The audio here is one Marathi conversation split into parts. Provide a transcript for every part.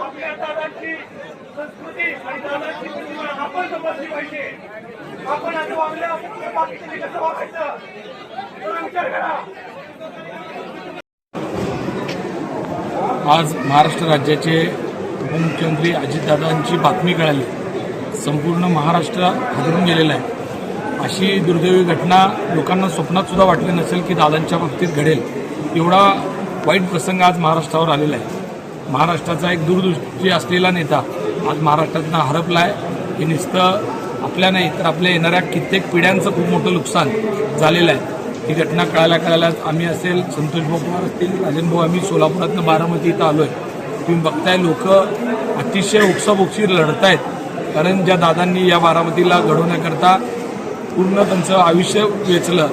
आपल्या दादांची संस्कृती आणि दादांची प्रतिमा आपण जपली पाहिजे. आपण असं वागलं बाकीचे कसं वागायचं विचार करा. आज महाराष्ट्र राज्याचे उपमुख्यमंत्री अजितदादांची बातमी कळाली. संपूर्ण महाराष्ट्र हादरून गेलेला आहे. अशी दुर्दैवी घटना लोकांना स्वप्नात सुद्धा वाटली नसेल की दादांच्या बाबतीत घडेल. एवढा वाईट प्रसंग आज महाराष्ट्रावर आलेला आहे. महाराष्ट्राचा एक दूरदृष्टी असलेला नेता आज महाराष्ट्रातनं हरपला आहे. हे नुसतं आपल्या नाही तर आपल्या येणाऱ्या कित्येक पिढ्यांचं खूप मोठं नुकसान झालेलं आहे. ही घटना कळायला आम्ही असेल, संतोष भाऊ पवार असतील, राजन भाऊ, आम्ही सोलापुरातनं बारामती इथं आलो आहे. तुम्ही बघताय लोक अतिशय ओक्साबोक्शी लढत आहेत. कारण ज्या दादांनी या बारामतीला घडवण्याकरता पूर्ण त्यांचं आयुष्य वेचलं,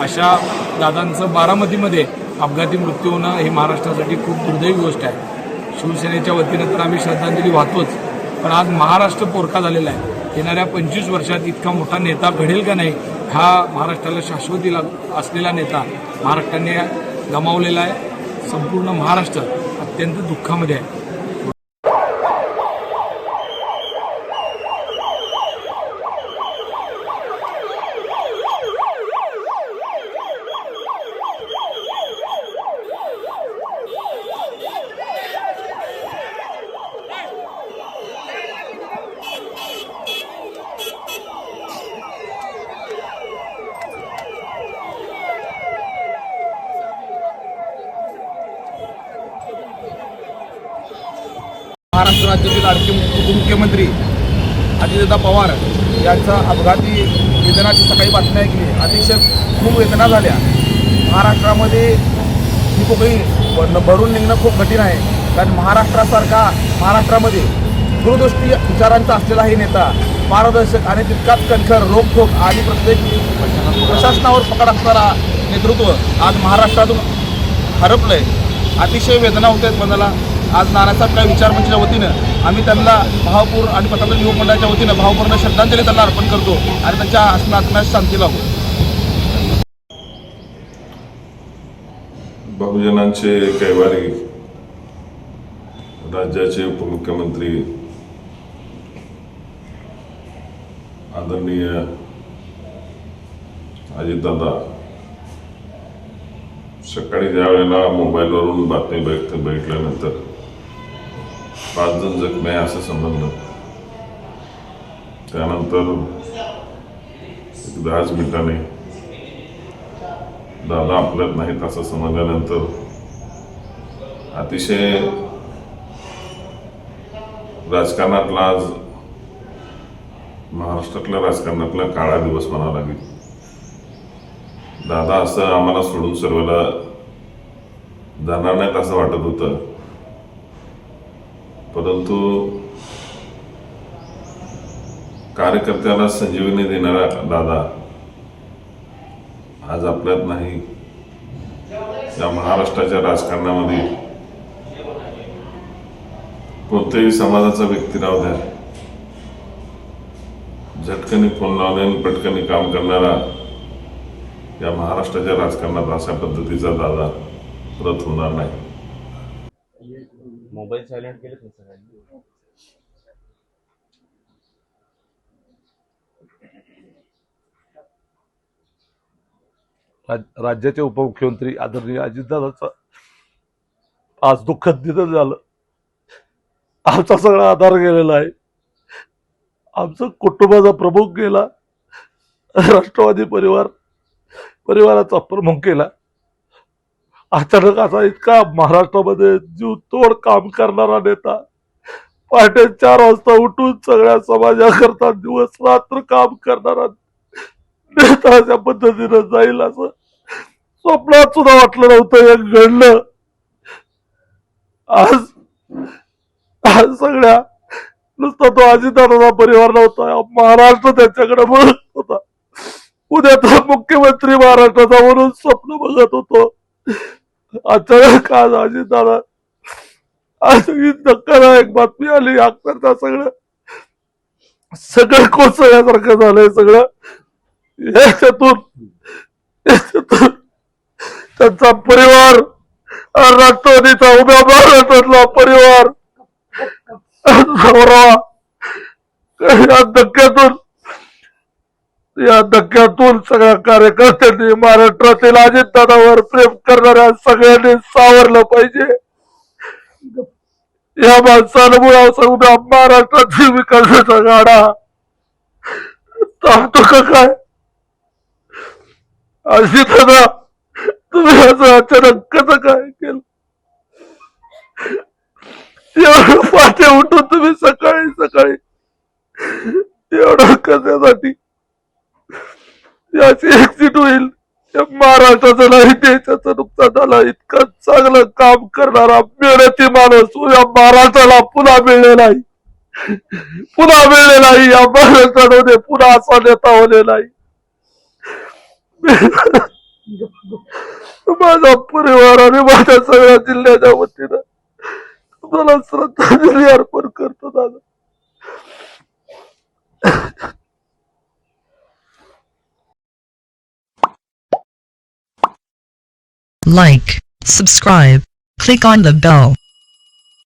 अशा दादांचं बारामतीमध्ये अपघाती मृत्यू होणं ही महाराष्ट्रासाठी खूप दुर्दैवी गोष्ट आहे. शिवसेनेच्या वतीनं तर आम्ही श्रद्धांजली वाहतोच, पण आज महाराष्ट्र पोरका झालेला आहे. येणाऱ्या 25 वर्षात इतका मोठा नेता घडेल का नाही, हा महाराष्ट्राला शाश्वतीला असलेला नेता महाराष्ट्राने गमावलेला आहे. संपूर्ण महाराष्ट्र अत्यंत दुःखामध्ये आहे. महाराष्ट्र राज्याचे लाडके उपमुख्यमंत्री अजितदादा पवार यांचा अपघाती निधनाची सकाळी बातमी ऐकली. अतिशय खूप वेदना झाल्या. महाराष्ट्रामध्ये ही पोकळी भरून निघणं खूप कठीण आहे. कारण महाराष्ट्रामध्ये दूरदृष्टी विचारांचा असलेला हे नेता पारदर्शक आणि तितकाच कणखर, रोखोक आणि प्रत्येक प्रशासनावर पकड असणारा नेतृत्व आज महाराष्ट्रातून हरपलंय. अतिशय वेदना होत आहेत मनाला. आज नानासाहेब काय विचार मंचाच्या वतीनं आम्ही त्यांना भावपूर्ण आणि पत्रकार युवक मंडळाच्या वतीनं भावपूर्ण श्रद्धांजली त्यांना अर्पण करतो आणि त्यांच्या आत्म्यास शांती लावतो. बहुजनांचे कैवारी राज्याचे उपमुख्यमंत्री आदरणीय अजितदादा सकाळी ज्या वेळेला मोबाईलवरून बातमी बघितल्यानंतर 5 जण जखमी आहे असं समजलं. त्यानंतर 10 मिनिटांनी दादा आपल्यात नाहीत असं समजल्यानंतर अतिशय राजकारणातला आज महाराष्ट्रातल्या राजकारणातला काळा दिवस म्हणावा लागेल. दादा असं आम्हाला सोडून सर्वांना जाणार नाहीत असं वाटत होतं, परंतु कार्यकर्त्याला संजीवनी देणारा दादा आज आपल्यात नाही. या महाराष्ट्राच्या राजकारणामध्ये कोणत्याही समाजाचा व्यक्ती राहू द्या, झटकनी फोन लावणे पटकनी काम करणारा या महाराष्ट्राच्या राजकारणात अशा पद्धतीचा दादा परत होणार नाही. मोबाईल सायलेंट केले सगळ्यांनी. राज्याचे उपमुख्यमंत्री आदरणीय अजितदादांचं आज दुःखद निधन झालं. आमचा सगळा आधार गेलेला आहे. आमचं कुटुंबाचा प्रमुख गेला. राष्ट्रवादी परिवाराचा प्रमुख गेला. अचानक असा इतका महाराष्ट्रामध्ये जीव तोड काम करणारा नेता, पहाटे 4 वाजता उठून सगळ्या समाजाकरता दिवस रात्र काम करणारा नेता अशा पद्धतीनं जाईल असं स्वप्नात सुद्धा वाटलं नव्हतं. हे घडलं. आज सगळ्या नुसता तो अजितदादाचा परिवार नव्हता, महाराष्ट्र त्याच्याकडे बघत होता. उद्या तो मुख्यमंत्री महाराष्ट्राचा म्हणून स्वप्न बघत होतो. अचानक आज अजितदादा आज ही धक्कादायक बातमी आली. अक्षरशः सगळं कोसळल्यासारखं झालंय. सगळं याच्यातून त्यांचा परिवार, राष्ट्रवादीचा उभ्या महाराष्ट्रातला परिवार या धक्क्यातून सगळ्या कार्यकर्त्यांनी, महाराष्ट्रातील अजितदादावर प्रेम करणाऱ्या सगळ्यांनी सावरलं पाहिजे. या माणसामुळे उद्या महाराष्ट्रातील विकासाचा गाडा थांबतो का काय? अजितदादा, तुम्ही असं अचानक कसं काय केलं? एवढं पहाटे उठून तुम्ही सकाळी एवढं कशासाठी? याची एक्झिट होईल. महाराष्ट्राचं नाही देशाचं नुकसान झालं. इतकं चांगलं काम करणारा मेहनती माणूस या महाराष्ट्राला पुन्हा मिळलेला नाही. या महाराष्ट्रामध्ये पुन्हा असा नेता होलेला नाही. माझा परिवार आणि माझ्या सगळ्या जिल्ह्याच्या वतीनं तुम्हाला श्रद्धांजली अर्पण करतो दादा. Like, subscribe, click on the bell.